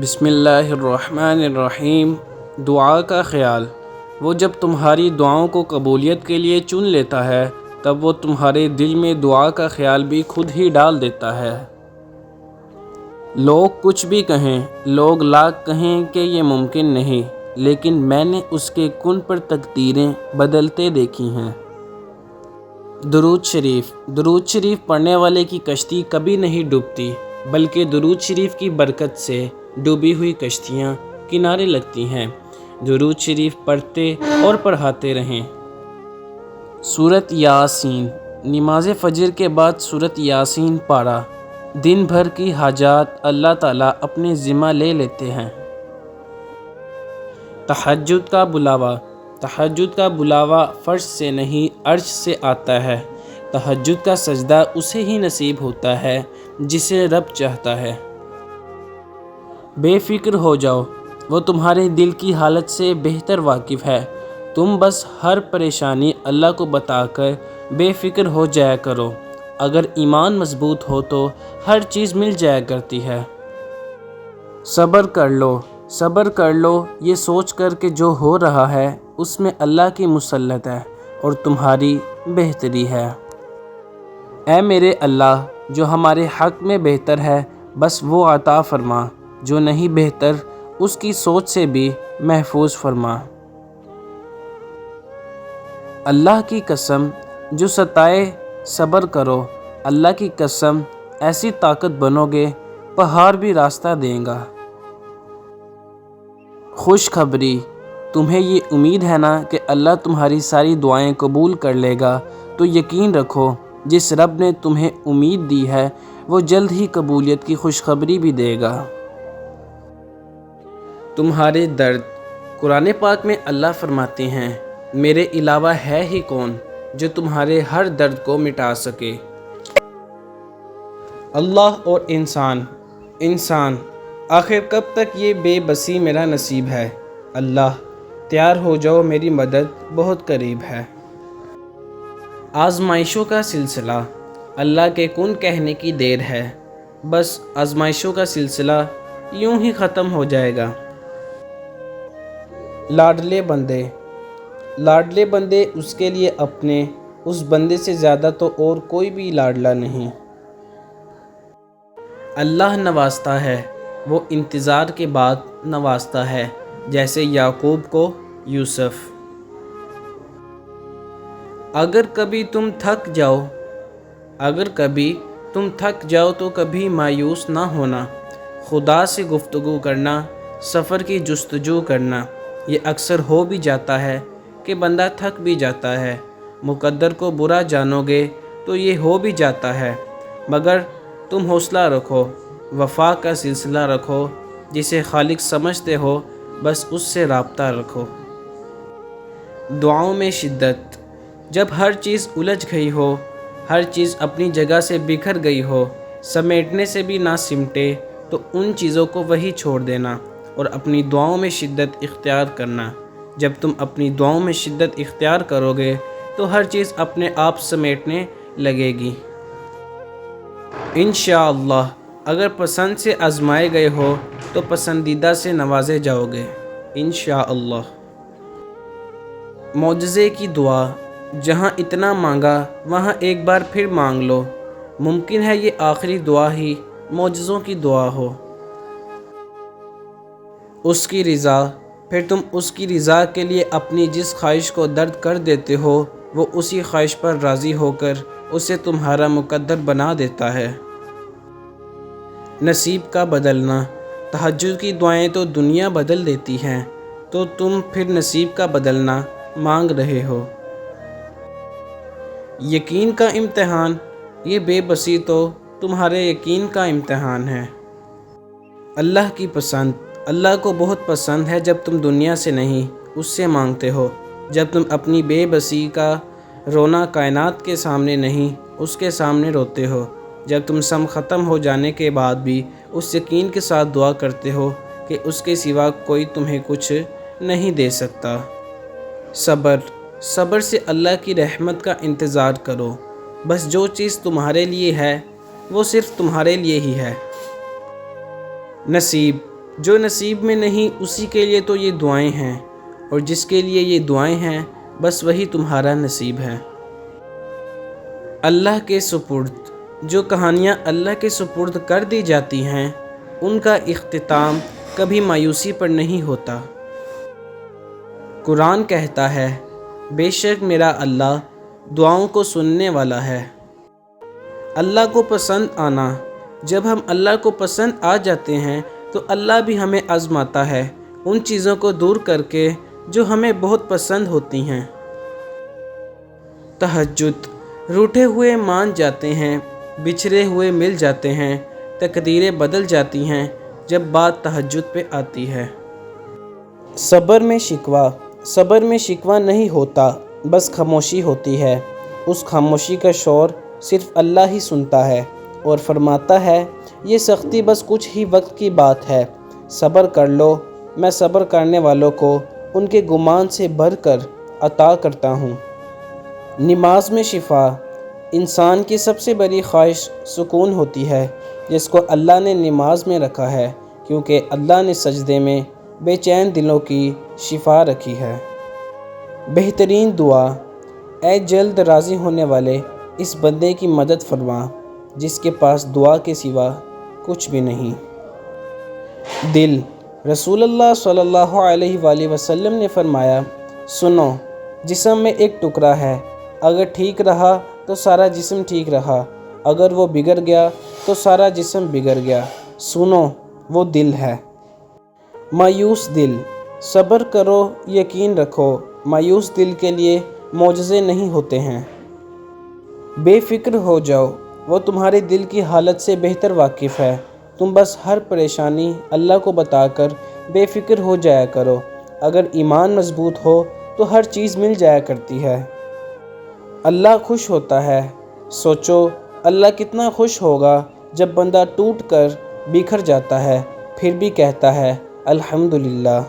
بسم اللہ الرحمن الرحیم۔ دعا کا خیال۔ وہ جب تمہاری دعاؤں کو قبولیت کے لیے چن لیتا ہے تب وہ تمہارے دل میں دعا کا خیال بھی خود ہی ڈال دیتا ہے۔ لوگ کچھ بھی کہیں، لوگ لاکھ کہیں کہ یہ ممکن نہیں، لیکن میں نے اس کے کن پر تقدیریں بدلتے دیکھی ہیں۔ درود شریف۔ درود شریف پڑھنے والے کی کشتی کبھی نہیں ڈوبتی، بلکہ درود شریف کی برکت سے ڈوبی ہوئی کشتیاں کنارے لگتی ہیں۔ درود شریف پڑھتے اور پڑھاتے رہیں۔ سورۃ یاسین۔ نماز فجر کے بعد سورۃ یاسین پڑھا۔ دن بھر کی حاجات اللہ تعالیٰ اپنے ذمہ لے لیتے ہیں۔ تہجد کا بلاوا۔ تہجد کا بلاوا فرش سے نہیں عرش سے آتا ہے۔ تہجد کا سجدہ اسے ہی نصیب ہوتا ہے جسے رب چاہتا ہے۔ بے فکر ہو جاؤ، وہ تمہارے دل کی حالت سے بہتر واقف ہے۔ تم بس ہر پریشانی اللہ کو بتا کر بے فکر ہو جایا کرو۔ اگر ایمان مضبوط ہو تو ہر چیز مل جایا کرتی ہے۔ صبر کر لو، صبر کر لو، یہ سوچ کر کہ جو ہو رہا ہے اس میں اللہ کی مسلط ہے اور تمہاری بہتری ہے۔ اے میرے اللہ، جو ہمارے حق میں بہتر ہے بس وہ عطا فرما، جو نہیں بہتر اس کی سوچ سے بھی محفوظ فرما۔ اللہ کی قسم، جو ستائے صبر کرو، اللہ کی قسم ایسی طاقت بنو گے پہاڑ بھی راستہ دیں گا۔ خوشخبری۔ تمہیں یہ امید ہے نا کہ اللہ تمہاری ساری دعائیں قبول کر لے گا، تو یقین رکھو جس رب نے تمہیں امید دی ہے وہ جلد ہی قبولیت کی خوشخبری بھی دے گا۔ تمہارے درد۔ قرآن پاک میں اللہ فرماتے ہیں، میرے علاوہ ہے ہی کون جو تمہارے ہر درد کو مٹا سکے۔ اللہ اور انسان۔ انسان، آخر کب تک یہ بے بسی میرا نصیب ہے؟ اللہ، تیار ہو جاؤ، میری مدد بہت قریب ہے۔ آزمائشوں کا سلسلہ۔ اللہ کے کن کہنے کی دیر ہے، بس آزمائشوں کا سلسلہ یوں ہی ختم ہو جائے گا۔ لاڈلے بندے۔ لاڈلے بندے اس کے لیے اپنے اس بندے سے زیادہ تو اور کوئی بھی لاڈلا نہیں۔ اللہ نوازتا ہے، وہ انتظار کے بعد نوازتا ہے، جیسے یعقوب کو یوسف۔ اگر کبھی تم تھک جاؤ تو کبھی مایوس نہ ہونا۔ خدا سے گفتگو کرنا، سفر کی جستجو کرنا، یہ اکثر ہو بھی جاتا ہے کہ بندہ تھک بھی جاتا ہے۔ مقدر کو برا جانو گے تو یہ ہو بھی جاتا ہے، مگر تم حوصلہ رکھو، وفا کا سلسلہ رکھو، جسے خالق سمجھتے ہو بس اس سے رابطہ رکھو۔ دعاؤں میں شدت۔ جب ہر چیز الجھ گئی ہو، ہر چیز اپنی جگہ سے بکھر گئی ہو، سمیٹنے سے بھی نہ سمٹے، تو ان چیزوں کو وہی چھوڑ دینا اور اپنی دعاؤں میں شدت اختیار کرنا۔ جب تم اپنی دعاؤں میں شدت اختیار کرو گے تو ہر چیز اپنے آپ سمیٹنے لگے گی۔ انشاءاللہ اگر پسند سے آزمائے گئے ہو تو پسندیدہ سے نوازے جاؤ گے انشاءاللہ۔ معجزے کی دعا۔ جہاں اتنا مانگا وہاں ایک بار پھر مانگ لو۔ ممکن ہے یہ آخری دعا ہی معجزوں کی دعا ہو۔ اس کی رضا۔ پھر تم اس کی رضا کے لیے اپنی جس خواہش کو درد کر دیتے ہو وہ اسی خواہش پر راضی ہو کر اسے تمہارا مقدر بنا دیتا ہے۔ نصیب کا بدلنا۔ تہجد کی دعائیں تو دنیا بدل دیتی ہیں، تو تم پھر نصیب کا بدلنا مانگ رہے ہو۔ یقین کا امتحان۔ یہ بے بسی تو تمہارے یقین کا امتحان ہے۔ اللہ کی پسند۔ اللہ کو بہت پسند ہے جب تم دنیا سے نہیں اس سے مانگتے ہو، جب تم اپنی بے بسی کا رونا کائنات کے سامنے نہیں اس کے سامنے روتے ہو، جب تم سم ختم ہو جانے کے بعد بھی اس یقین کے ساتھ دعا کرتے ہو کہ اس کے سوا کوئی تمہیں کچھ نہیں دے سکتا۔ صبر۔ صبر سے اللہ کی رحمت کا انتظار کرو، بس جو چیز تمہارے لیے ہے وہ صرف تمہارے لیے ہی ہے۔ نصیب۔ جو نصیب میں نہیں اسی کے لیے تو یہ دعائیں ہیں، اور جس کے لیے یہ دعائیں ہیں بس وہی تمہارا نصیب ہے۔ اللہ کے سپرد، جو کہانیاں اللہ کے سپرد کر دی جاتی ہیں ان کا اختتام کبھی مایوسی پر نہیں ہوتا۔ قرآن کہتا ہے، بے شک میرا اللہ دعاؤں کو سننے والا ہے۔ اللہ کو پسند آنا، جب ہم اللہ کو پسند آ جاتے ہیں تو اللہ بھی ہمیں آزماتا ہے ان چیزوں کو دور کر کے جو ہمیں بہت پسند ہوتی ہیں۔ تہجد، روٹھے ہوئے مان جاتے ہیں، بچھڑے ہوئے مل جاتے ہیں، تقدیریں بدل جاتی ہیں جب بات تہجد پہ آتی ہے۔ صبر میں شکوہ نہیں ہوتا، بس خاموشی ہوتی ہے۔ اس خاموشی کا شور صرف اللہ ہی سنتا ہے اور فرماتا ہے، یہ سختی بس کچھ ہی وقت کی بات ہے، صبر کر لو، میں صبر کرنے والوں کو ان کے گمان سے بڑھ کر عطا کرتا ہوں۔ نماز میں شفا، انسان کی سب سے بڑی خواہش سکون ہوتی ہے جس کو اللہ نے نماز میں رکھا ہے، کیونکہ اللہ نے سجدے میں بے چین دلوں کی شفا رکھی ہے۔ بہترین دعا، اے جلد راضی ہونے والے اس بندے کی مدد فرما جس کے پاس دعا کے سوا کچھ بھی نہیں۔ دل، رسول اللہ صلی اللہ علیہ وآلہ وسلم نے فرمایا، سنو، جسم میں ایک ٹکڑا ہے، اگر ٹھیک رہا تو سارا جسم ٹھیک رہا، اگر وہ بگڑ گیا تو سارا جسم بگڑ گیا، سنو وہ دل ہے۔ مایوس دل، صبر کرو، یقین رکھو، مایوس دل کے لیے معجزے نہیں ہوتے ہیں۔ بے فکر ہو جاؤ، وہ تمہارے دل کی حالت سے بہتر واقف ہے، تم بس ہر پریشانی اللہ کو بتا کر بے فکر ہو جایا کرو، اگر ایمان مضبوط ہو تو ہر چیز مل جایا کرتی ہے۔ اللہ خوش ہوتا ہے، سوچو اللہ کتنا خوش ہوگا جب بندہ ٹوٹ کر بکھر جاتا ہے پھر بھی کہتا ہے الحمدللہ۔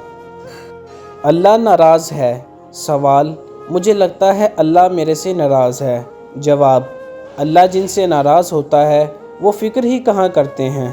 اللہ ناراض ہے، سوال، مجھے لگتا ہے اللہ میرے سے ناراض ہے۔ جواب، اللہ جن سے ناراض ہوتا ہے وہ فکر ہی کہاں کرتے ہیں۔